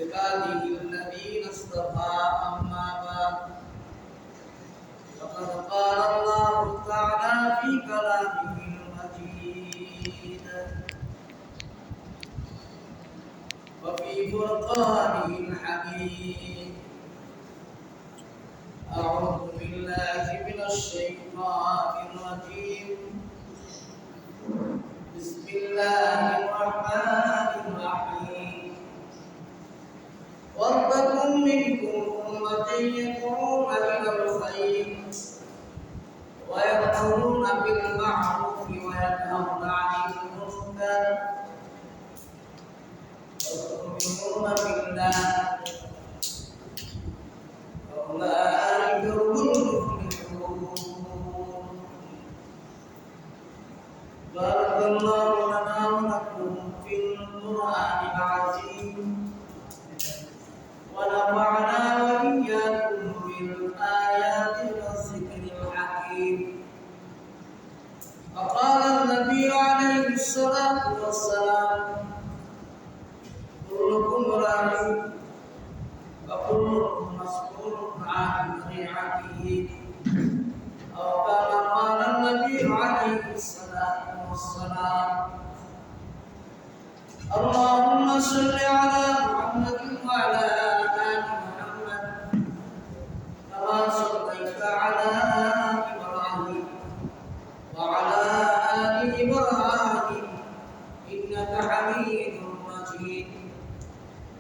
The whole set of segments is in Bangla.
عباده الذين اصطفى أما بعد فقد قال الله تعالى في كلامه المجيد وفي فرقانه الحميد. أعوذ بالله من الشيطان الرجيم. بسم الله الرحمن الرحيم. ولتكن منكم أمة يدعون إلى الخير ويأمرون بالمعروف وينهون عن المنكر ويؤمنون بالله وأولئك هم المفلحون. بارك الله لنا ولكم في القرآن العظيم ونفعنا وإياكم بالآيات والذكر الحكيم. وقال النبي عليه الصلاة والسلام: كلكم راع وكلكم مسؤول عن رعيته. أو كما قال النبي عليه الصلاة والسلام. اللهم صل على محمد وعلى آل محمد كما صليت على إبراهيم وعلى آل إبراهيم إنك حميد مجيد.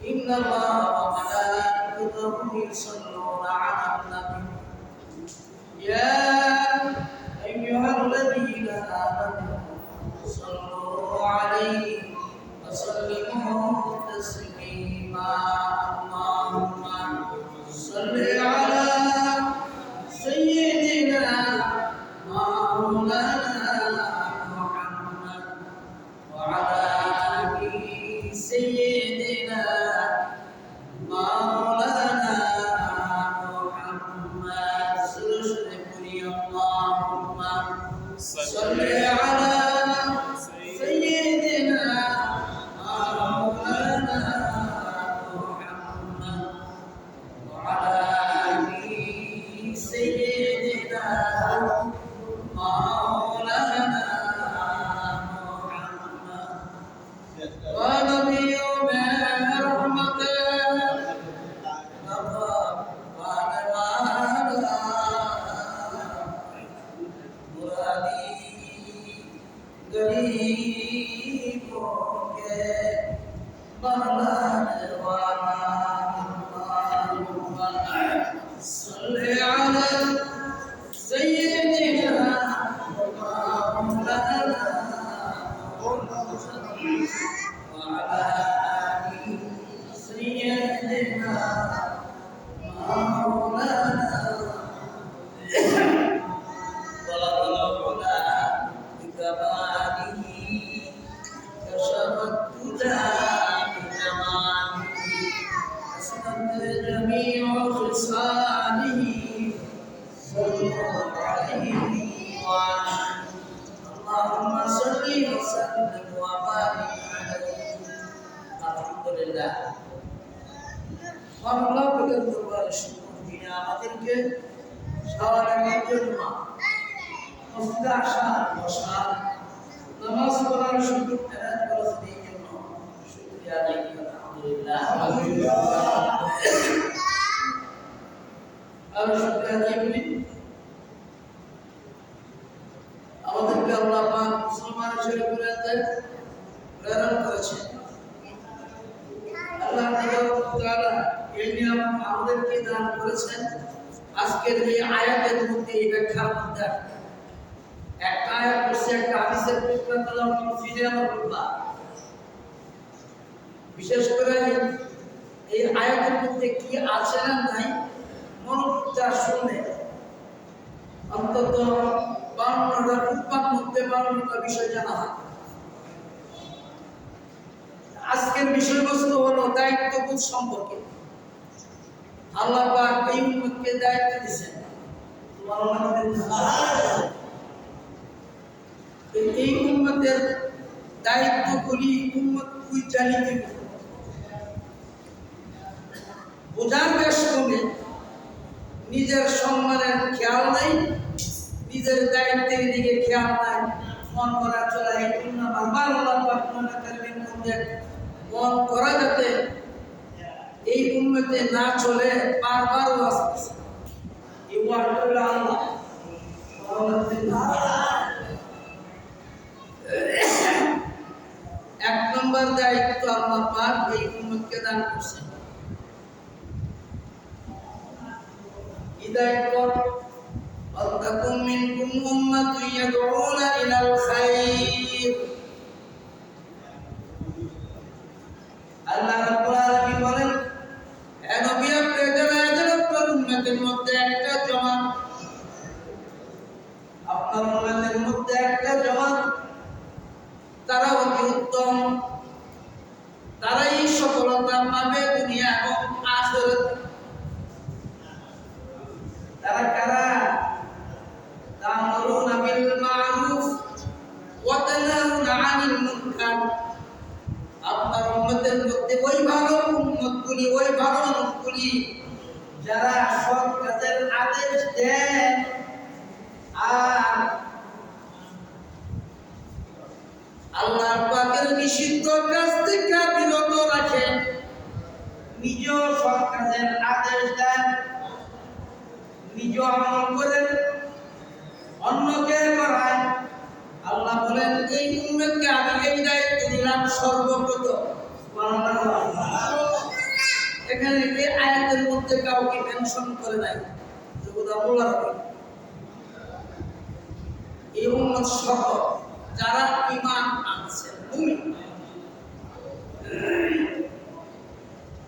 إن الله وملائكته يصلون على النبي يا أيها الذين آمنوا صلوا عليه وسلموا تسليما. اللهم صل على سيدنا مولانا محمد وعلى آل سيدنا مولانا محمد. اللهم صل على سيدنا مولانا محمد وعلى آل سيدنا مولانا محمد. ونبينا رحمة गरीबों के बहलाने वाला। सल्ले अला सय्यिदना मौलाना वअला आलि सय्यिदना मौलाना جميع خصاله صلوا عليه وعلى. اللهم صل وسلم وبارك عليه. الحمد لله. আল্লাহ পাকের দরবারে শুকর যিনি আমাদেরকে সারাদিনের জন্য মসজিদে আসা বসা নামাজ পড়ার সুযোগ প্রদান করেছেন, এই জন্য শুকরিয়া আদায় করি। আলহামদুলিল্লাহ। আর শুকরিয়া আদায় করি আমাদেরকে আল্লাহ পাক মুসলমান হিসেবে প্রেরণ করেছেন। আল্লাহ তাআলা এই নিয়ামত আমাদেরকে দান করেছেন। আজকের এই আয়াতের মধ্যে এই ব্যাখ্যার মধ্যে একটা আয়াত বলছে, একটা হাদিসের বিস্তারিত ফিরে আমরা বলবা। বিশেষ করে এই আয়াতের মধ্যে কি আছে না নাই মনোযোগ দিয়ে শুনলে অন্তত 52টা উৎপাদ মধ্যে 52টা বিষয় জানা হয়। আজকের বিষয়বস্তু হলো দায়িত্ববোধ সম্পর্কে। আল্লাহ পাক এই উম্মতকে দায়িত্ব দিয়েছেন। এই উম্মতের দায়িত্বগুলি উম্মত পরিচালিত বোঝার বেশ কমে, নিজের সম্মানের খেয়াল নাই, নিজের দায়িত্বের দিকে খেয়াল নাই, মন করা চলা এই জন্য বারবার আল্লাহ পাক কোরআনে কারীমের মধ্যে মন করা যাতে এই উম্মতে না চলে বারবার ওয়াজ করছে। এই ওয়াজটা হলো আল্লাহ এক নম্বর দায়িত্ব আল্লাহ পাক এই উম্মতকে দান করছেন। এই দায়িত্ব ওয়াতাকুম মিনকুম উম্মাতুন ইয়াদউনা ইলাল খায়র। আল্লাহ রাব্বুল আলামিন বলেন, হে নবী আপনি জানান আপনার উম্মতের মধ্যে একটা জামাত, আপনার উম্মতের মধ্যে একটা জামাত তারা অতি উত্তম, তারাই সফলতা পাবে দুনিয়া এবং আখিরাত। তারা কারা? তা'মুরুনা বিল মা'রুফ ওয়া তানহাউনা 'আনিল মুনকার। আপনার উম্মতের মধ্যে ওই ভালো উম্মতগুলি, ওই ভালো মানুষগুলি যারা সৎ কাজের আদেশ দেন আর আল্লাহ পাকের নিষিদ্ধ কাজ থেকে বিরত রাখেন, নিজেও সৎ কাজের আদেশ দেন, নিজেও আমল করেন, অন্যকে করায়। আল্লাহ বলেন এই উম্মতকে আমি এই দায়িত্ব দিলাম সর্বপ্রথম। এখানে এই আয়াতের মধ্যে কাউকে মেনশন করে নাই, এই উম্মত সহ যারা ঈমান আনছে মুমিন।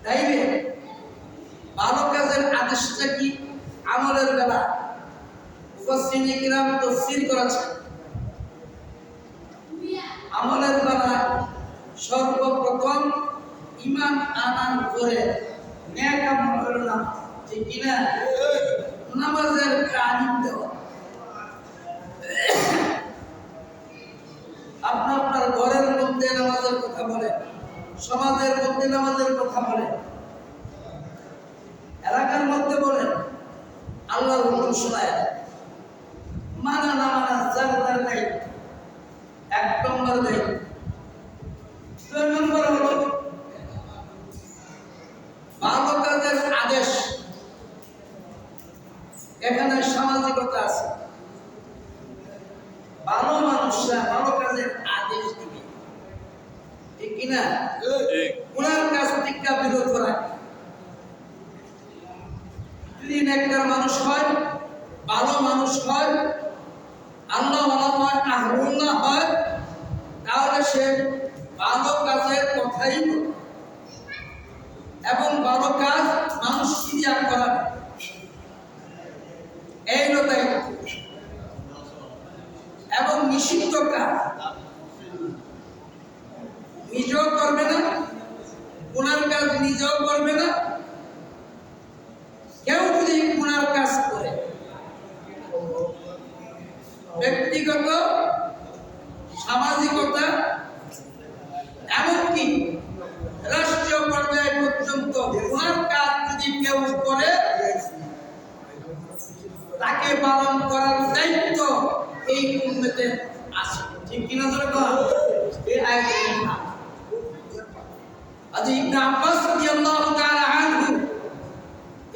তাইলে ভালো কাজের আদেশটা কি? আমলের বেলা মুফাসসিরিনে কিরাম তাফসীর করেছেন, আমলের বেলা সর্বপ্রথম ঈমান আনার পরে নেক আমল হলো নামাজ। ঠিক কিনা? নামাজের তালিম দেওয়া। আপনার ঘরের মধ্যে নামাজের কথা বলে, সমাজের মধ্যে নামাজের কথা বলে, এলাকার মধ্যে বলেন, আল্লাহর হুকুম শোনায়, মানা না মানা যার তার দায়িত্ব। এক নম্বর দায়িত্ব। দুই নম্বর হলো ভালো কাজের আদেশ। এখানে সামাজিকতা আছে, ভালো মানুষরা ভালো কাজের আদেশ দিবে, ঠিক কিনা? গুনার কাজ থেকে বিরত রাখবে। যদি নেককার মানুষ হয়, ভালো মানুষ হয়, আল্লাহ হয়, আহলুল্লাহ হয়, তাহলে সে ভালো কাজের কথাই বলবে এবং ভালো কাজ মানুষকে দিয়া করাবে। এই লোকাই এবং নিষিদ্ধ কাজ নিজেও করবে না, গুনার কাজ নিজেও করবে না। কেউ যদি গুনার কাজ করে ব্যক্তিগত, সামাজিকতা, এমনকি রাষ্ট্রীয় পর্যায়ে পর্যন্ত গুনার কাজ যদি কেউ করে, তাকে পালন করার দায়িত্ব এই উম্মতের আছে। ঠিক কিনা? এই আয়াতের কথা আজ ইবনে আব্বাস রাদিয়াল্লাহু তাআলা আনহু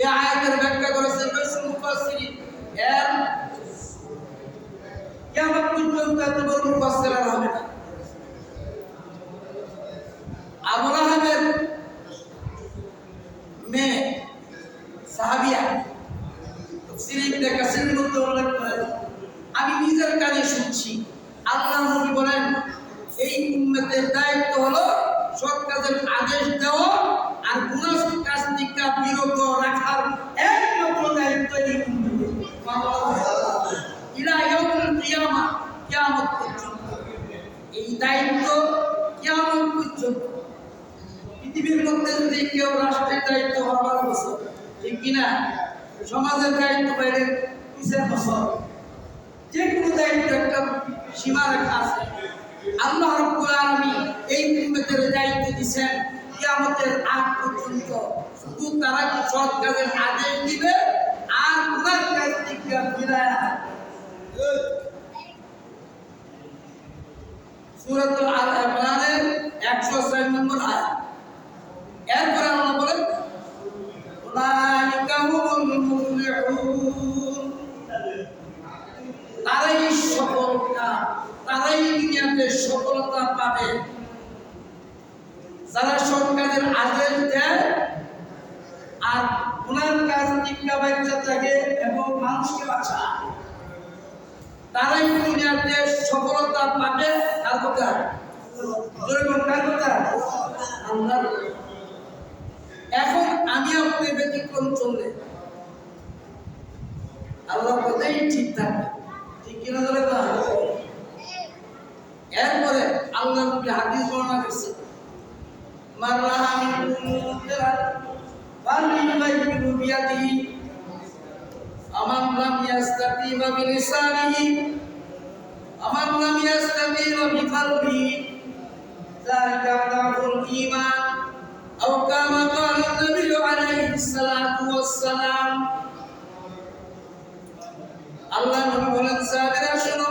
এই আয়াতের ব্যাখ্যা করেছেন। রাসূল মুফাসসিরিন এর কিয়ামত পর্যন্ত এত বড় মুফাসসির আর হবে না। আবু লাহাবের মেয়ে সাহাবিয়া তাফসীর ইবনে কাসিরের মধ্যে উল্লেখ করেন, আমি নিজের কানে শুনছি আল্লাহর নবী বলেন এই উম্মতের দায়িত্ব হলো সৎ কাজের আদেশ দেওয়া আর গুনাহ কাজ থেকে বিরত রাখার একমাত্র দায়িত্ব এই উম্মতের। ইলা ইয়াউমিল কিয়ামা, কিয়ামত পর্যন্ত এই দায়িত্ব কিয়ামত পর্যন্ত। পৃথিবীর মধ্যে যদি কেউ রাষ্ট্রের দায়িত্ব হওয়ার বছর, ঠিক কিনা? সমাজের দায়িত্ব বাইরে 20 বছর, যে কোনো দায়িত্ব একটা সীমা রেখা আছে। আল্লাহ রাব্বুল আলামিন এই উম্মতের দায়িত্ব দিয়েছেন কিয়ামতের আগ পর্যন্ত শুধু তারা সৎ কাজের আদেশ দিবে আর গুনার কাজ থেকে ফিরায়। সূরাতুল আল ইমরানের 106 নম্বর আয়াত। এরপরে আল্লাহ বলেন উলাইকা হুমুল মুফলিহুন, তারাই সফলতা, তারাই দুনিয়াতে সফলতা পাবে যারা সৎ কাজের আদেশ দেয় আর গুনার কাজ থেকে বাঁচা থাকে এবং মানুষকে বাঁচায়, তারাই দুনিয়াতে সফলতা পাবে। কার কথা? কার কথা? আল্লাহ। এখন আমি আপনি ব্যতিক্রম চললে আল্লাহর কথাই ঠিক থাকবে, ঠিক কিনা ধরে না? এরপরে আল্লাহ নবী হাদিস বর্ণনা করছে মাররাহা মিনকুম মুনকারান ফালিয়ুগাইয়িরহু বিয়াদিহি আমান লাম ইয়াস্তাতিম বিলিসানিহি আমান লাম ইয়াস্তাতিম বিকলবিহি যালিকা দাফুল ঈমান আও কামা ক্বালা নবী আলাইহিস সালাতু ওয়াস সালাম। আল্লাহ নবী বলেন সাহাবীরা শোনো,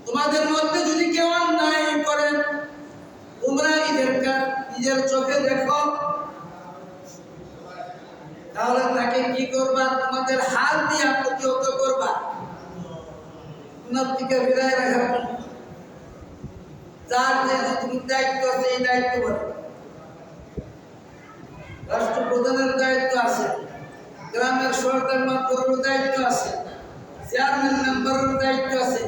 তোমাদের মধ্যে যদি কেউ অন্যায় করে তোমরা নিজের চোখে দেখো, তাহলে তাকে কি করবা? তোমাদের হাত দিয়ে প্রতিহত করবা, গুনাহ থেকে ফিরায় রাখার জন্য। যার যে দায়িত্ব আছে এই দায়িত্ব বলে, রাষ্ট্রপ্রধানের দায়িত্ব আছে, গ্রামের সরকার মাতবরের দায়িত্ব আছে, চেয়ারম্যান মেম্বারের দায়িত্ব আছে,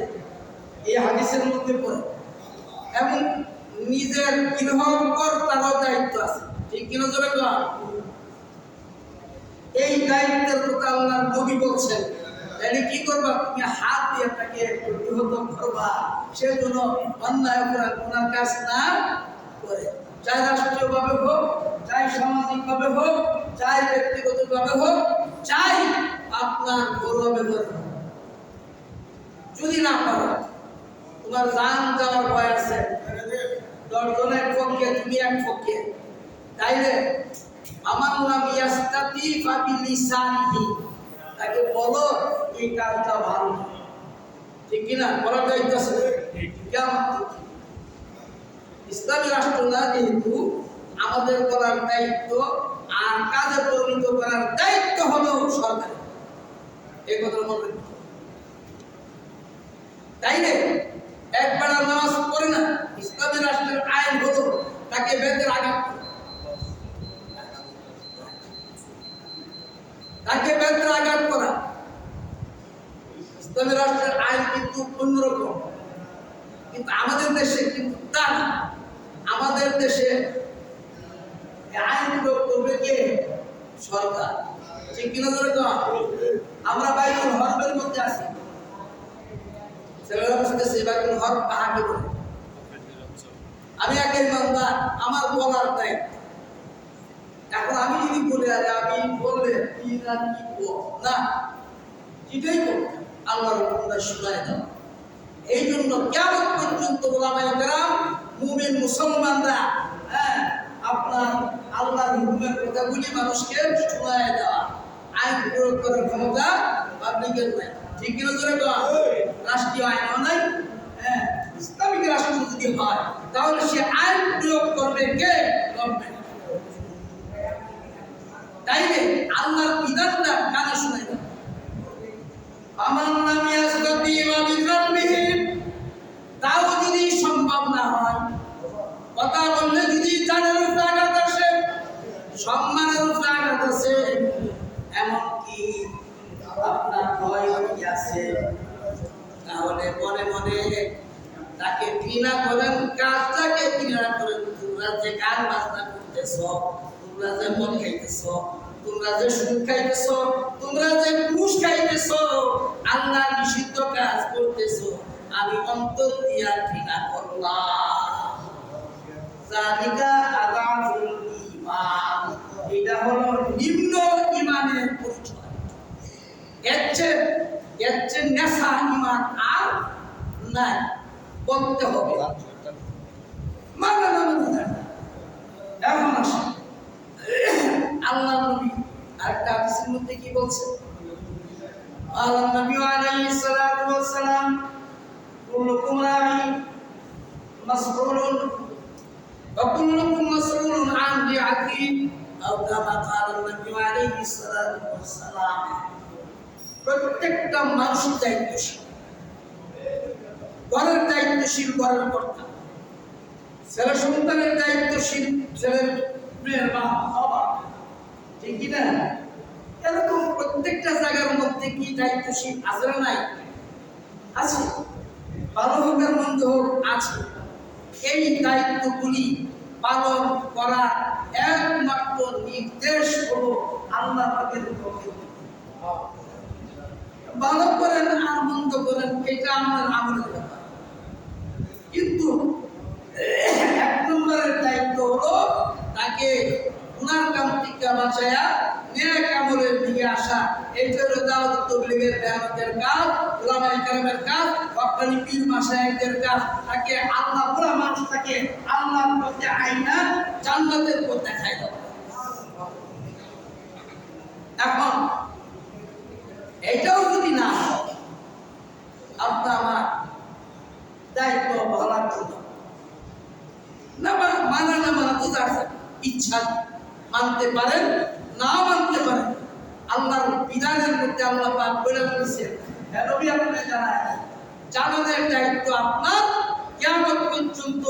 এই হাদিসের মধ্যে পড়ে। এবং নিজের গৃহকর্তারও দায়িত্ব আছে, ঠিক কিনা জোরে বলা? এই দায়িত্বের কথা আল্লাহর নবী বলছেন। তাহলে কি করবা? তুমি হাত দিয়ে তাকে প্রতিহত করবা, সেজন্য অন্যায় অপরাধ গুনার কাজ না করে, চাই রাষ্ট্রীয়ভাবে হোক, চাই সামাজিকভাবে হোক, চাই ব্যক্তিগতভাবে হোক, চাই আপনার ঘরোয়া হোক। যদি না পারো, তোমার জান যাওয়ার ভয় আছে, 10 জনের পক্ষে তুমি এক পক্ষে, তাইলে আমার নাম ইয়াস্তাতিফা বিলিসানিহি, তাকে বলো এই কাজটা ভালো, ঠিক কিনা? বলার দায়িত্ব আছে। ইসলামী রাষ্ট্র না যেহেতু, আমাদের বলার দায়িত্ব আর কাজে পরিণত করার দায়িত্ব হলো সরকার। এই কথা মনে রাখবেন। তাইলে একবার নামাজ পড়ে না, ইসলামী রাষ্ট্রের আইন হলো তাকে বেতের আঘাত, তাকে বেতের আঘাত করা। ইসলামী রাষ্ট্রের আইন কিন্তু অন্যরকম, কিন্তু আমাদের দেশে কিন্তু তা না। আমাদের দেশে আইন প্রয়োগ করবে কে? সরকার, ঠিক কিনা ধরে তো? আমরা বাইতুল হরমের মধ্যে আছি, ছেলেরা বুঝতেছে বাইতুল হরম কাহাকে বলে। আমি এক ইমানদার, আমার বলার দায়িত্ব। এখন আমি যদি বলে আমি বললে কি না কি না, এটাই বলতে আল্লাহর হুকুমটা শোনায় দাও। এই জন্য কিয়ামত পর্যন্ত ওলামায়ে কেরাম, মুমিন মুসলমানরা আপনার আল্লাহর হুকুমের কথাগুলি মানুষকে শোনায় দেওয়া, আইন প্রয়োগ করার ক্ষমতা পাবলিকের নাই, ঠিক কিনা জোরে কওয়া? রাষ্ট্রীয় আইনও নাই। ইসলামিক রাষ্ট্র যদি হয় তাহলে সে আইন প্রয়োগ করবে কে? গভর্নমেন্ট। তাইলে আল্লাহর বিধানটা কানে শোনায় দাও। আমার নাম ইয়াস্তাতিম বিকলবিহি, তাও যদি সম্ভব না হয়, কথা বললে যদি জানের উপরে আঘাত আসে, সম্মানের উপরে আঘাত আসে, এমনকি আপনার ভয় আছে, তাহলে মনে মনে তাকে ঘৃণা করেন, কাজটাকে ঘৃণা করেন। তোমরা যে গান বাজনা করতেছ, তোমরা যে মদ খাইতেছ, তোমরা যে সুদ খাইতেছ, তোমরা যে ঘুষ খাইতেছ, আল্লাহ নিষিদ্ধ কাজ করতেছ, আমি অন্তর দিয়া ঘৃণা করলাম। যালিকা আযাফুল ঈমান, এটা হলো নিম্ন ঈমানের পরিচয়। এর চেয়ে নেশা ঈমান আর নাই, বলতে হবে। মানা নামের কি বলছে? আল্লাহ নবী আলাইহিস সালাতু ওয়াস সালাম কুল্লুকুম রাঈন মাসউলুন ওয়া কুল্লুকুম মাসউলুন আন বিআতি আও কামা ক্বালা নবী আলাইহিস সালাতু ওয়াস সালাম। প্রত্যেকটা মানুষ দায়িত্বশীল, ঘরের দায়িত্বশীল ঘরের কর্তা, ছেলে সন্তানের দায়িত্বশীল ছেলের মেয়ের মা বাবা, ঠিক কি না? এরকম প্রত্যেকটা জায়গার মধ্যে কি দায়িত্বশীল আছে না নাই? আছে, ভালো হোক আর মন্দ হোক আছে। এই দায়িত্বগুলি পালন করা একমাত্র নির্দেশ হলো আল্লাহ পাকের পক্ষ থেকে। ভালো করেন আর মন্দ করেন এটা আমাদের আমলের ব্যাপার, কিন্তু এক নম্বরের দায়িত্ব হলো তাকে গুনাহ কাম থেকে বাঁচায়া নেক আমলের দিকে আসা। এটা হলো দাওয়াত তাবলীগের দাওয়াতের কাজ, উলামায়ে কেরামের কাজ, হক্কানি পীর মাশায়েখদের কাজ। তাকে আল্লাহ পুরা মানুষটাকে আল্লাহর পথে আইনা জান্নাতের পথ দেখায় দাও। এখন এটাও যদি না আপনার আমার দায়িত্ব অবহেলা করলাম না, মানা না মানা তো তার ইচ্ছা, মানতে পারেন না মানতে পারেন। আল্লাহর বিধানের মধ্যে আল্লাহ পাক বলে বলেছেন, হে নবী আপনি জানানোর দায়িত্ব আপনার, কিয়ামত পর্যন্ত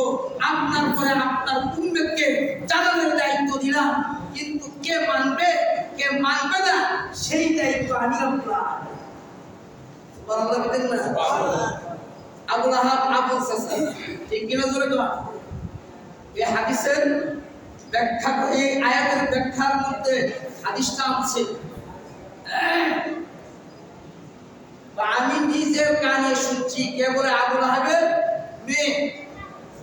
আপনার পরে আপনার উম্মতকে জানানোর দায়িত্ব দিলাম, কিন্তু কে মানবে কে মানবে না সেই দায়িত্ব আমি আল্লাহ। সুবহানাল্লাহ বলেন না? আবু লাহাব আবু সাসা, ঠিক কিনা জোরে কর। এই হাদিসের ব্যাখ্যা, এই আয়াতের ব্যাখ্যার মধ্যে হাদিসটা আছে, আমি নিজের কানে শুনছি। কে বলে? আবু লাহাবের মেয়ে।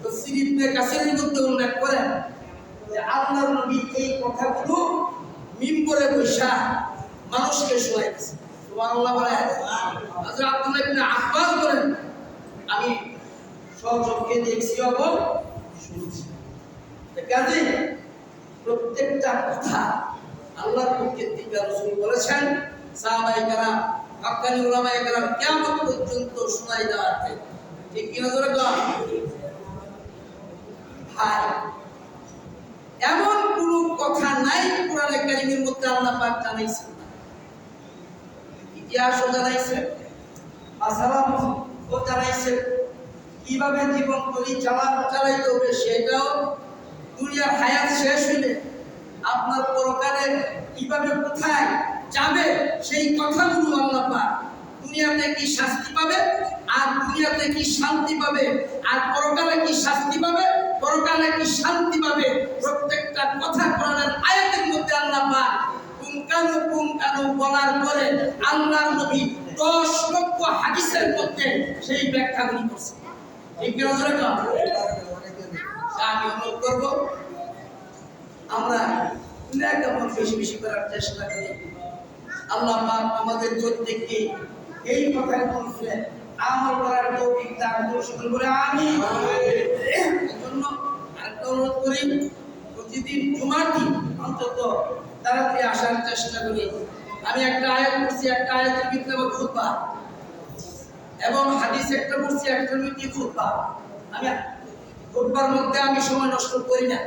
তাফসীর ইবনে কাসিরের মধ্যে উল্লেখ করেন যে আল্লাহর নবী এই কথাগুলো মিম্বরে বসা মানুষকে শোনাইছে। সুবহানাল্লাহ বলে। হযরত আব্দুল্লাহ ইবনে আব্বাস বলেন, আমি সচক্ষে দেখছি এবং শুনছি। কাজে প্রত্যেকটা কথা আল্লাহর পক্ষ থেকে রাসূল বলেছেন, সাহাবায়ে কেরাম, হক্কানি উলামায়ে কেরাম কিয়ামত পর্যন্ত শোনাই দেওয়ার, ঠিক কিনা জোরে কর ভাই। এমন কোন কথা নাই কোরআনে কারীমের মধ্যে আল্লাহ পাক জানাইছেন না। ইতিহাসও জানাইছেন, মাসালাম ও জানাইছেন, কিভাবে জীবন চালাইতে হবে সেটাও। দুনিয়ার হায়াত শেষ হইলে আপনার পরকালে কিভাবে কোথায় যাবে সেই কথাগুলো আল্লাহ পাক, দুনিয়াতে কি শাস্তি পাবে আর দুনিয়াতে কি শান্তি পাবে, আর পরকালে কি শাস্তি পাবে পরকালে কি শান্তি পাবে, প্রত্যেকটা কথা কোরআনের আয়াতের মধ্যে আল্লাহ পাক পুঙ্খানু বলার পরে আল্লাহর নবী 10 লক্ষ হাদিসের মধ্যে সেই ব্যাখ্যাগুলি করছেন। ঠিক কি নজরে কর। আমি অনুরোধ করব আমরা নেক আমল বেশি বেশি করার চেষ্টা করি। আল্লাহ পাক আমাদের প্রত্যেককে এই কথার মধ্যে আমল করার তৌফিক দান করুন বলে আমিন। এজন্য আরেকটা অনুরোধ করি, প্রতিদিন জুমার দিন অন্তত তাড়াতাড়ি আসার চেষ্টা করি। আমি একটা আয়াত পড়ছি, একটা আয়াতের ভিতরে খুতবা, এবং হাদিস একটা পড়ছি, একটার ভিতরে খুতবা। আমি খুতবার মধ্যে আমি সময় নষ্ট করি না।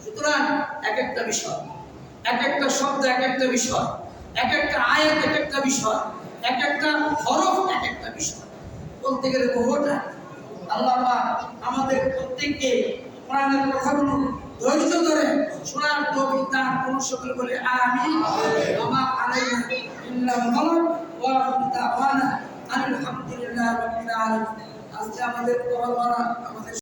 সুতরাং এক একটা বিষয়, এক একটা শব্দ এক একটা বিষয়, এক একটা আয়াত এক একটা বিষয়, এক একটা হরফ এক একটা বিষয়, বলতে গেলে বহুটা। আল্লাহ পাক আমাদের প্রত্যেককে কোরআনের কথাগুলো ধৈর্য ধরে শোনার তৌফিক দান করুন। সকলে বলে আমিন। আমা আলাইনা ইল্লাল বালাগ ওয়া দাওয়ানা আলহামদুলিল্লাহি রাব্বিল আলামিন। আজকে আমাদের পড়াশোনা আমাদের